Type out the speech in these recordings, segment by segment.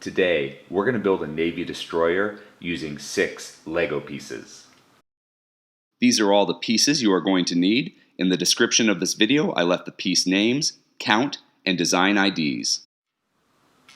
Today, we're going to build a Navy destroyer using 6 Lego pieces. These are all the pieces you are going to need. In the description of this video, I left the piece names, count, and design IDs.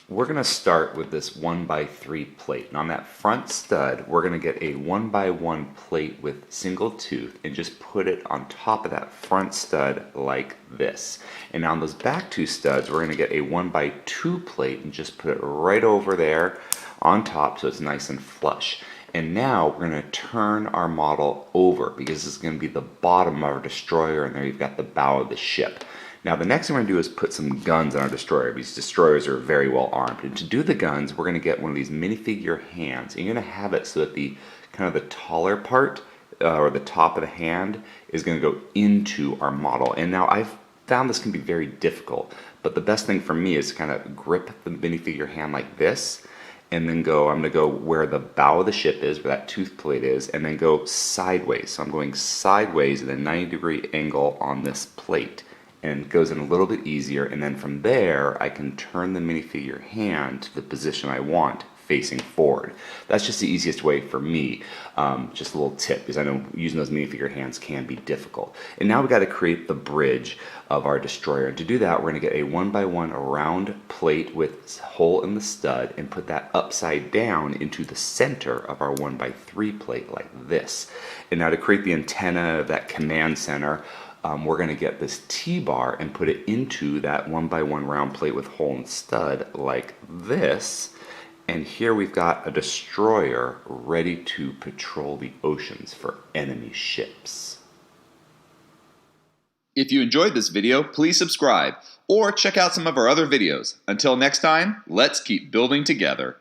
We're going to start with this 1x3 plate. And on that front stud, we're going to get a 1x1 plate with single tooth and just put it on top of that front stud like this. And on those back 2 studs, we're going to get a 1x2 plate and just put it right over there on top so it's nice and flush. And now we're going to turn our model over because this is going to be the bottom of our destroyer, and there you've got the bow of the ship. Now the next thing we're going to do is put some guns on our destroyer. These destroyers are very well armed. And to do the guns, we're going to get one of these minifigure hands. And you're going to have it so that the kind of the taller part, or the top of the hand, is going to go into our model. And now I've found this can be very difficult, but the best thing for me is to kind of grip the minifigure hand like this, and then I'm going to go where the bow of the ship is, where that tooth plate is, and then go sideways. So I'm going sideways at a 90-degree angle on this plate. And it goes in a little bit easier, and then from there I can turn the minifigure hand to the position I want, facing forward. That's just the easiest way for me. Just a little tip, because I know using those minifigure hands can be difficult. And now we've got to create the bridge of our destroyer. And to do that, we're going to get a 1x1 round plate with a hole in the stud and put that upside down into the center of our 1x3 plate like this. And now to create the antenna of that command center, we're going to get this T-bar and put it into that 1x1 round plate with hole and stud like this. And here we've got a destroyer ready to patrol the oceans for enemy ships. If you enjoyed this video, please subscribe or check out some of our other videos. Until next time, let's keep building together.